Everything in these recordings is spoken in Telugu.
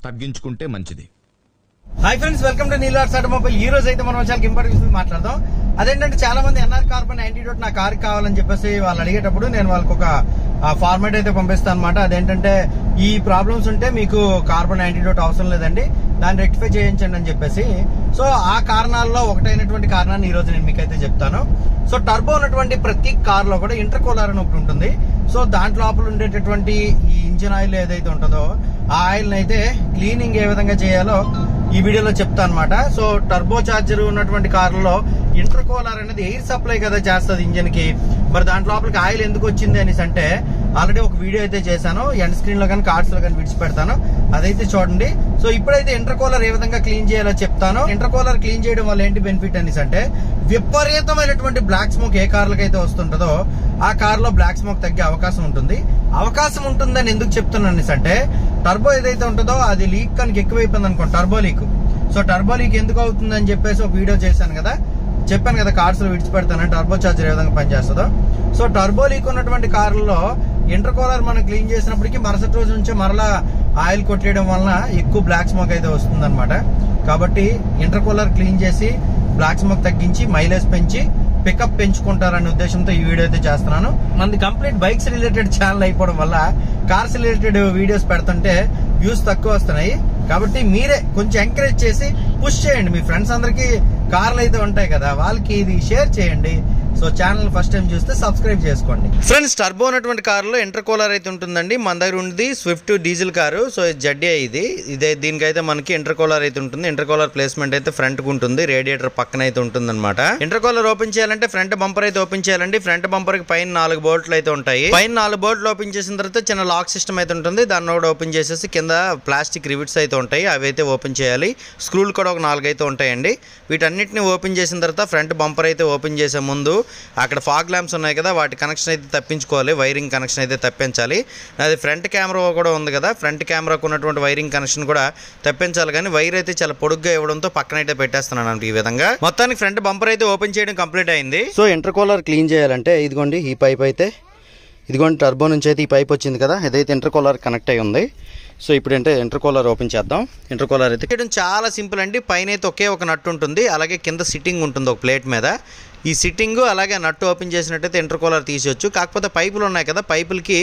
తగ్గించుకుంటే మంచిది. Hi friends, welcome to నీలార్స్ automobile. ఈ రోజు అయితే మనం చాలా ఇంపార్టెంట్ మాట్లాడదాం. అదేంటంటే చాలా మంది ఎన్ఆర్ కార్బన్ యాంటీడోట్ నా కార్ కావాలని చెప్పేసి వాళ్ళు అడిగేటప్పుడు నేను వాళ్ళకి ఒక ఫార్మాట్ అయితే పంపిస్తాను అనమాట. అదేంటంటే ఈ ప్రాబ్లమ్స్ ఉంటే మీకు కార్బన్ యాంటీడోట్ అవసరం లేదండి, దాన్ని రెక్టిఫై చేయించండి అని చెప్పేసి. సో ఆ కారణాల్లో ఒకటైనటువంటి కారణాన్ని ఈ రోజు నేను మీకైతే చెప్తాను. సో టర్బో ఉన్నటువంటి ప్రతి కార్ లో కూడా ఇంటర్కూలర్ అని ఒకటి ఉంటుంది. సో దాంట్లో లోపల ఉండేటటువంటి ఈ ఇంజిన్ ఆయిల్ ఏదైతే ఉంటుందో ఆ ఆయిల్ అయితే క్లీనింగ్ ఏ విధంగా చేయాలో ఈ వీడియోలో చెప్తా అనమాట. సో టర్బో చార్జర్ ఉన్నటువంటి కార్లలో ఇంటర్కూలర్ అనేది ఎయిర్ సప్లై కదా చేస్తుంది ఇంజిన్ కి. మరి దాంట్లో లోపలికి ఆయిల్ ఎందుకు వచ్చింది అనేసి అంటే ఆల్రెడీ ఒక వీడియో అయితే చేశాను, ఎండ్ స్క్రీన్ లో కానీ కార్డ్స్ లో కానీ విడిచిపెడతాను, అదైతే చూడండి. సో ఇప్పుడైతే ఇంటర్కూలర్ ఏ విధంగా క్లీన్ చేయాలో చెప్తాను. ఇంటర్కూలర్ క్లీన్ చేయడం వల్ల ఏంటి బెనిఫిట్ అనేసి అంటే విపరీతమైనటువంటి బ్లాక్ స్మోక్ ఏ కార్లకి అయితే వస్తుంటుందో ఆ కార్ లో బ్లాక్ స్మోక్ తగ్గే అవకాశం ఉంటుందని ఎందుకు చెప్తున్నాను అనేసి అంటే టర్బో ఏదైతే ఉంటుందో అది లీక్ కనుక ఎక్కువైపోయింది అనుకోండి, turbo leak. So turbo leak ఎందుకు అవుతుందని చెప్పేసి ఒక వీడియో చేశాను కదా, చెప్పాను కదా కార్డ్స్ లో విడిచిపెడతాను టర్బో చార్జర్ ఏ విధంగా పనిచేస్తుందో. సో టర్బో లీక్ ఉన్నటువంటి కార్లలో ఇంటర్కూలర్ మనం క్లీన్ చేసినప్పటికీ మరుసటి రోజు నుంచే మరలా ఆయిల్ కొట్టేయడం వలన ఎక్కువ బ్లాక్ స్మోక్ అయితే వస్తుంది అనమాట. కాబట్టి ఇంటర్కూలర్ క్లీన్ చేసి బ్లాక్ స్మోక్ తగ్గించి మైలేజ్ పెంచి పికప్ పెంచుకుంటారనే ఉద్దేశంతో ఈ వీడియో అయితే చేస్తున్నాను. మనది కంప్లీట్ బైక్స్ రిలేటెడ్ ఛానల్ అయిపోవడం వల్ల కార్స్ రిలేటెడ్ వీడియోస్ పెడుతుంటే వ్యూస్ తక్కువ వస్తున్నాయి. కాబట్టి మీరే కొంచెం ఎంకరేజ్ చేసి పుష్ చేయండి. మీ ఫ్రెండ్స్ అందరికి కార్లు అయితే ఉంటాయి కదా, వాళ్ళకి ఇది షేర్ చేయండి. సో ఛానల్ ఫస్ట్ టైం చూస్తే సబ్స్క్రైబ్ చేసుకోండి. ఫ్రెండ్స్, టర్బో ఉన్నటువంటి కారులో ఇంటర్కూలర్ అయితే ఉంటుందండి. మన దగ్గర ఉంది స్విఫ్ట్ డీజిల్ కారు. సో జడ్డీ ఇదే దీనికైతే మనకి ఇంటర్కూలర్ అయితే ఉంటుంది. ఇంటర్కూలర్ ప్లేస్మెంట్ అయితే ఫ్రంట్ కు ఉంటుంది, రేడియేటర్ పక్కన అయితే ఉంటుంది అనమాట. ఇంటర్కూలర్ ఓపెన్ చేయాలంటే ఫ్రంట్ బంపర్ అయితే ఓపెన్ చేయాలండి. ఫ్రంట్ బంపర్ కి పైన 4 బోల్ట్లు అయితే ఉంటాయి. పైన 4 బోల్ట్లు ఓపెన్ చేసిన తర్వాత చిన్న లాక్ సిస్టమ్ అయితే ఉంటుంది, దాన్ని కూడా ఓపెన్ చేసేసి కింద ప్లాస్టిక్ రివిట్స్ అయితే ఉంటాయి, అవి అయితే ఓపెన్ చేయాలి. స్క్రూలు కూడా ఒక 4 అయితే ఉంటాయండి. వీటన్నిటిని ఓపెన్ చేసిన తర్వాత ఫ్రంట్ బంపర్ అయితే ఓపెన్ చేసే ముందు అక్కడ ఫాగ్ ల్యాంప్స్ ఉన్నాయి కదా, వాటి కనెక్షన్ అయితే తప్పించుకోవాలి, వైరింగ్ కనెక్షన్ అయితే తప్పించాలి. అది ఫ్రంట్ కెమెరా కూడా ఉంది కదా, ఫ్రంట్ కెమెరాకు ఉన్నటువంటి వైరింగ్ కనెక్షన్ కూడా తప్పించాలి. కానీ వైర్ అయితే చాలా పొడుగ్గా ఇవ్వడంతో పక్కన అయితే పెట్టేస్తున్నాను ఈ విధంగా. మొత్తానికి ఫ్రంట్ బంపర్ అయితే ఓపెన్ చేయడం కంప్లీట్ అయింది. సో ఇంటర్కూలర్ క్లీన్ చేయాలంటే ఇదిగోండి ఈ పైప్ అయితే, ఇదిగోండి టర్బో నుంచి అయితే ఈ పైప్ వచ్చింది కదా, ఇదైతే ఇంటర్కూలర్ కనెక్ట్ అయి ఉంది. సో ఇప్పుడు అంటే ఇంటర్కూలర్ ఓపెన్ చేద్దాం. ఇంటర్కూలర్ అయితే చేయడం చాలా సింపుల్ అండి. పైన అయితే ఒకే ఒక నట్టు ఉంటుంది, అలాగే కింద సిట్టింగ్ ఉంటుంది ఒక ప్లేట్ మీద. ఈ సిట్టింగ్ అలాగే నట్టు ఓపెన్ చేసినట్టయితే ఇంటర్కూలర్ తీసేయచ్చు. కాకపోతే పైపులు ఉన్నాయి కదా, పైపులకి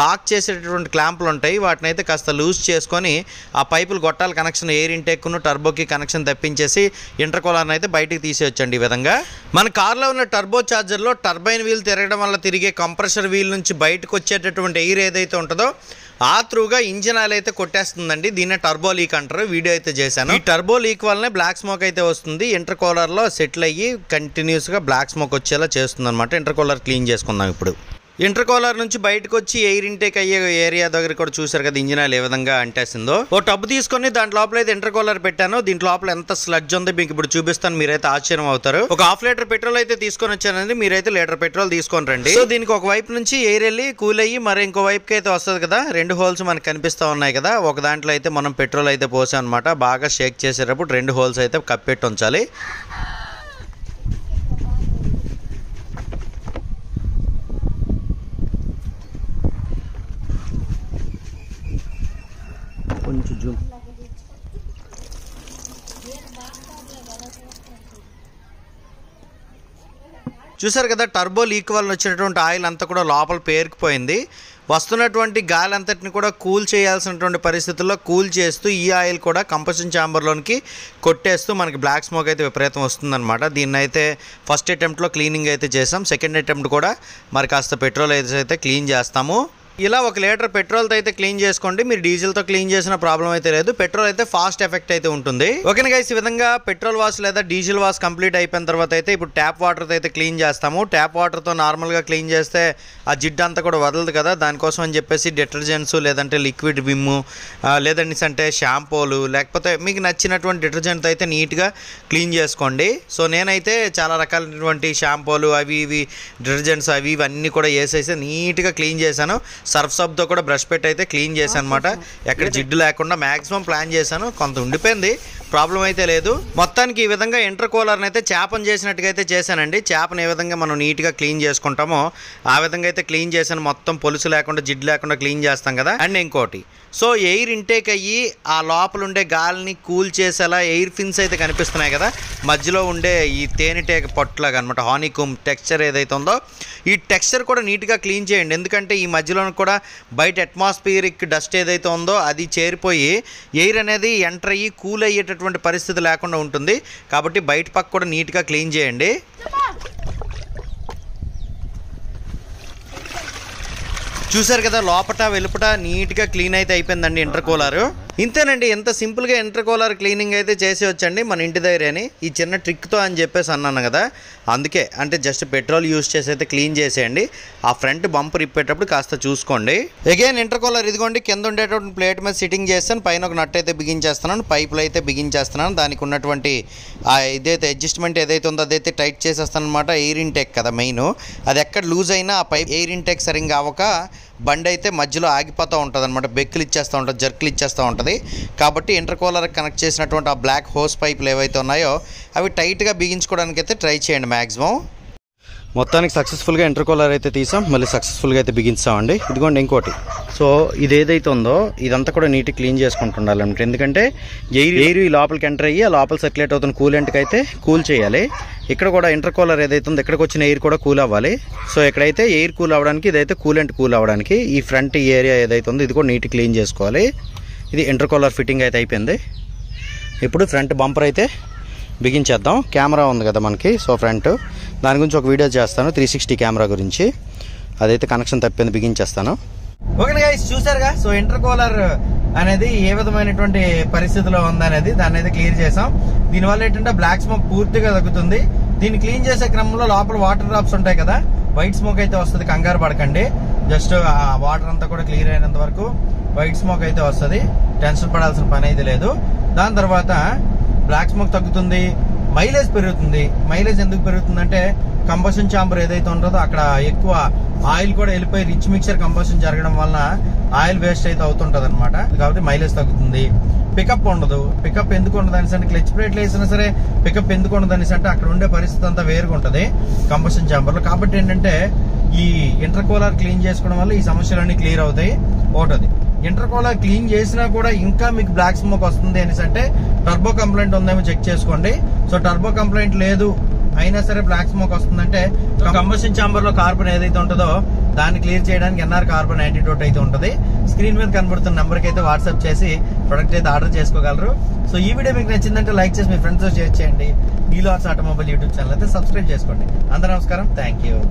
లాక్ చేసేటటువంటి క్లాంపులు ఉంటాయి, వాటిని అయితే కాస్త లూజ్ చేసుకొని ఆ పైపులు గొట్టాల కనెక్షన్ ఎయిర్ ఇంటేక్ను టర్బోకి కనెక్షన్ తప్పించేసి ఇంటర్కూలర్ని అయితే బయటికి తీసేయచ్చండి. ఈ విధంగా మన కార్లో ఉన్న టర్బో చార్జర్లో టర్బైన్ వీల్ తిరగడం వల్ల తిరిగే కంప్రెషర్ వీల్ నుంచి బయటకు వచ్చేటటువంటి ఎయిర్ ఏదైతే ఉంటుందో ఆ త్రూగా ఇంజిన్ ఆయిల్ అయితే కొట్టేస్తుందండి. దీన్నే టర్బో లీక్ అంటారు. వీడియో అయితే చేశాను. ఈ టర్బో లీక్ వల్లనే బ్లాక్ స్మోక్ అయితే వస్తుంది. ఇంటర్కూలర్ లో సెటిల్ అయ్యి కంటిన్యూస్ గా బ్లాక్ స్మోక్ వచ్చేలా చేస్తుంది అనమాట. ఇంటర్కూలర్ క్లీన్ చేసుకుందాం ఇప్పుడు. ఇంటర్కూలర్ నుంచి బయటకు వచ్చి ఎయిర్ ఇంటేక్ అయ్యే ఏరియా దగ్గర కూడా చూసారు కదా ఇంజిన్ ఆయిల్ ఏ విధంగా అంటేసిందో. ఓ టబ్ తీసుకొని దాంట్ లోపల అయితే ఇంటర్కూలర్ పెట్టాను. దీంట్ లోపల ఎంత స్లడ్జ్ ఉందో మీకు ఇప్పుడు చూపిస్తాను, మీరైతే ఆశ్చర్యం అవుతారు. ఒక 1/2 లీటర్ పెట్రోల్ అయితే తీసుకొని వచ్చానండి, మీరైతే లీటర్ పెట్రోల్ తీసుకొని రండి. సో దీనికి ఒక వైపు నుంచి ఎయిర్ వెళ్ళి కూల్ అయ్యి మరి ఇంకో వైపుకి అయితే వస్తుంది కదా, 2 హోల్స్ మనకు కనిపిస్తా ఉన్నాయి కదా. ఒక దాంట్లో అయితే మనం పెట్రోల్ అయితే పోసాం అనమాట. బాగా షేక్ చేసేటప్పుడు 2 హోల్స్ అయితే కప్పెట్టి ఉంచాలి. కొంచెం జూమ్ చూసారు కదా, టర్బో లీక్ వల్ల వచ్చినటువంటి ఆయిల్ అంతా కూడా లోపల పేరుకుపోయింది. వస్తున్నటువంటి గాలి అంతటిని కూడా కూల్ చేయాల్సినటువంటి పరిస్థితుల్లో కూల్ చేస్తూ ఈ ఆయిల్ కూడా కంబషన్ ఛాంబర్లోనికి కొట్టేస్తూ మనకి బ్లాక్ స్మోక్ అయితే విపరీతం వస్తుందన్నమాట. దీన్ని అయితే ఫస్ట్ అటెంప్ట్లో క్లీనింగ్ అయితే చేసాం. సెకండ్ అటెంప్ట్ కూడా మరి కాస్త పెట్రోల్ అయితే క్లీన్ చేస్తాము. ఇలా 1 లీటర్ పెట్రోల్తో అయితే క్లీన్ చేసుకోండి. మీరు డీజిల్తో క్లీన్ చేసిన ప్రాబ్లం అయితే లేదు. పెట్రోల్ అయితే ఫాస్ట్ ఎఫెక్ట్ అయితే ఉంటుంది. ఓకేనా గైస్, ఈ విధంగా పెట్రోల్ వాష్ లేదా డీజిల్ వాష్ కంప్లీట్ అయిపోయిన తర్వాత అయితే ఇప్పుడు ట్యాప్ వాటర్తో అయితే క్లీన్ చేస్తాము. ట్యాప్ వాటర్తో నార్మల్గా క్లీన్ చేస్తే ఆ జిడ్డు అంతా కూడా వదలదు కదా, దానికోసం అని చెప్పేసి డిటర్జెంట్స్ లేదంటే లిక్విడ్ విమ్ లేదంటే అంటే షాంపూలు లేకపోతే మీకు నచ్చినటువంటి డిటర్జెంట్తో అయితే నీట్గా క్లీన్ చేసుకోండి. సో నేనైతే చాలా రకాలైనటువంటి షాంపూలు అవి ఇవి డిటర్జెంట్స్ అవి ఇవన్నీ కూడా వేసేసి నీట్గా క్లీన్ చేశాను. సర్ఫ్ సబ్తో కూడా బ్రష్ పెట్టి అయితే క్లీన్ చేశాను అనమాట. ఎక్కడ జిడ్డు లేకుండా మ్యాక్సిమం ప్లాన్ చేశాను. కొంత ఉండిపోయింది, ప్రాబ్లం అయితే లేదు. మొత్తానికి ఈ విధంగా ఇంటర్ కూలర్ని అయితే చేపను చేసినట్టుగా అయితే చేశానండి. చేపను ఏ విధంగా మనం నీట్గా క్లీన్ చేసుకుంటామో ఆ విధంగా అయితే క్లీన్ చేశాను. మొత్తం పొలుసు లేకుండా జిడ్డు లేకుండా క్లీన్ చేస్తాం కదా. అండ్ ఇంకోటి, సో ఎయిర్ ఇంటేక్ అయ్యి ఆ లోపల ఉండే గాలిని కూల్ చేసేలా ఎయిర్ ఫిన్స్ అయితే కనిపిస్తున్నాయి కదా, మధ్యలో ఉండే ఈ తేనెటీగ పొట్టులాగా అనమాట, హానీకూమ్ టెక్స్చర్ ఏదైతే ఉందో ఈ టెక్స్చర్ కూడా నీట్గా క్లీన్ చేయండి. ఎందుకంటే ఈ మధ్యలో కూడా బయట అట్మాస్ఫియరిక్ డస్ట్ ఏదైతే ఉందో అది చేరిపోయి ఎయిర్ అనేది ఎంటర్ అయ్యి కూల్ అయ్యేటటువంటి పరిస్థితి లేకుండా ఉంటుంది. కాబట్టి బయట పక్క కూడా నీట్గా క్లీన్ చేయండి. చూసారు కదా, లోపట వెలుపట నీట్గా క్లీన్ అయితే అయిపోయిందండి ఇంటర్ కూలర్. ఇంతేనండి, ఎంత సింపుల్గా ఇంటర్ కూలర్ క్లీనింగ్ అయితే చేసేవచ్చండి మన ఇంటి దగ్గరని. ఈ చిన్న ట్రిక్తో అని చెప్పేసి అన్నాను కదా, అందుకే అంటే జస్ట్ పెట్రోల్ యూజ్ చేసి అయితే క్లీన్ చేసేయండి. ఆ ఫ్రంట్ బంపర్ ఇప్పేటప్పుడు కాస్త చూసుకోండి. అగైన్ ఇంటర్ కూలర్ ఇదిగోండి, కింద ఉండేటువంటి ప్లేట్ మీద సిట్టింగ్ చేస్తాను, పైన ఒక నట్ అయితే బిగించేస్తున్నాను, పైపులు అయితే బిగించేస్తున్నాను. దానికి ఉన్నటువంటి ఇదైతే అడ్జస్ట్మెంట్ ఏదైతే ఉందో అదైతే టైట్ చేసేస్తాను అనమాట. ఎయిర్ ఇంటేక్ కదా మెయిన్, అది ఎక్కడ లూజ్ అయినా ఆ పైప్ ఎయిర్ ఇంటేక్ సరిగ్గా అవ్వక బండి అయితే మధ్యలో ఆగిపోతూ ఉంటుంది అనమాట, బెక్కులు ఇచ్చేస్తూ ఉంటుంది, జర్కులు ఇచ్చేస్తూ ఉంటుంది. కాబట్టి ఇంటర్ కూలర్కి కనెక్ట్ చేసినటువంటి ఆ బ్లాక్ హోస్ పైపులు ఏవైతే ఉన్నాయో అవి టైట్గా బిగించుకోవడానికి అయితే ట్రై చేయండి మ్యాక్సిమం. మొత్తానికి సక్సెస్ఫుల్గా ఇంటర్ కూలర్ అయితే తీసాం, మళ్ళీ సక్సెస్ఫుల్గా అయితే బిగించామండి. ఇదిగోండి ఇంకోటి, సో ఇది ఏదైతే ఉందో ఇదంతా కూడా నీట్గా క్లీన్ చేసుకుంటుండాలి అనమాట. ఎందుకంటే ఎయిర్ ఈ లోపలికి ఎంటర్ అయ్యి ఆ లోపల సర్క్యులేట్ అవుతున్న కూలెంట్కి అయితే కూల్ చేయాలి. ఇక్కడ కూడా ఇంటర్ కూలర్ ఏదైతే ఉందో ఇక్కడికి వచ్చిన ఎయిర్ కూడా కూల్ అవ్వాలి. సో ఇక్కడైతే ఎయిర్ కూల్ అవ్వడానికి, ఇదైతే కూలెంట్ కూల్ అవ్వడానికి ఈ ఫ్రంట్ ఏరియా ఏదైతే ఉందో ఇది కూడా నీట్గా క్లీన్ చేసుకోవాలి. ఇది ఇంటర్ కూలర్ ఫిట్టింగ్ అయితే అయిపోయింది. ఇప్పుడు ఫ్రంట్ బంపర్ అయితే బిగించేద్దాం. కెమెరా ఉంది కదా మనకి, సో ఫ్రంట్ దాని గురించి ఒక వీడియో చేస్తాను 360 కెమెరా గురించి. అదైతే కనెక్షన్ తప్పింది, బిగించేస్తాను. ఓకే గైస్, చూసారుగా, సో ఇంటర్ కూలర్ అనేది ఏ విధమైనటువంటి పరిస్థితిలో ఉందనేది దాన్ని అయితే క్లియర్ చేసాం. దీనివల్ల ఏంటంటే బ్లాక్ స్మోక్ పూర్తిగా తగ్గుతుంది. దీన్ని క్లీన్ చేసే క్రమంలో లోపల వాటర్ డ్రాప్స్ ఉంటాయి కదా, వైట్ స్మోక్ అయితే వస్తుంది, కంగారు పడకండి. జస్ట్ ఆ వాటర్ అంతా కూడా క్లియర్ అయినంత వరకు వైట్ స్మోక్ అయితే వస్తుంది, టెన్షన్ పడాల్సిన పని అయితే లేదు. దాని తర్వాత బ్లాక్ స్మోక్ తగ్గుతుంది, మైలేజ్ పెరుగుతుంది. మైలేజ్ ఎందుకు పెరుగుతుందంటే కంబషన్ ఛాంబర్ ఏదైతే ఉంటుందో అక్కడ ఎక్కువ ఆయిల్ కూడా వెళ్ళిపోయి రిచ్ మిక్చర్ కంబషన్ జరగడం వలన ఆయిల్ వేస్ట్ అయితే అవుతుంటది అనమాట. కాబట్టి మైలేజ్ తగ్గుతుంది. పికప్ ఉండదు. పికప్ ఎందుకు ఉండదు అనేసి అంటే క్లచ్ ప్లేట్లు వేసినా సరే పికప్ ఎందుకు ఉండదు అనేసి అంటే అక్కడ ఉండే పరిస్థితి అంతా వేరుగా ఉంటుంది కంబషన్ ఛాంబర్ లో. కాబట్టి ఏంటంటే ఈ ఇంటర్ కూలర్ క్లీన్ చేసుకోవడం వల్ల ఈ సమస్యలన్నీ క్లియర్ అవుతాయి. ఒకటది, ఇంటర్ కూలర్ క్లీన్ చేసినా కూడా ఇంకా మీకు బ్లాక్ స్మోక్ వస్తుంది అనేసి అంటే టర్బో కంప్లైంట్ ఉందేమో చెక్ చేసుకోండి. సో టర్బో కంప్లైంట్ లేదు అయినా సరే బ్లాక్ స్మోక్ వస్తుందంటే కంబషన్ ఛాంబర్ లో కార్బన్ ఏదైతే ఉంటుందో దాన్ని క్లియర్ చేయడానికి ఎన్ఆర్ కార్బన్ యాంటీడోట్ అయితే ఉంటుంది. స్క్రీన్ మీద కనబడుతున్న నెంబర్కి అయితే వాట్సాప్ చేసి ప్రొడక్ట్ అయితే ఆర్డర్ చేసుకోగలరు. సో ఈ వీడియో మీకు నచ్చిందంటే లైక్ చేసి మీ ఫ్రెండ్స్తో షేర్ చేయండి. నీలో ఆటోమొబైల్ యూట్యూబ్ ఛానల్ అయితే సబ్స్క్రైబ్ చేసుకోండి. అందరూ నమస్కారం, థ్యాంక్ యూ.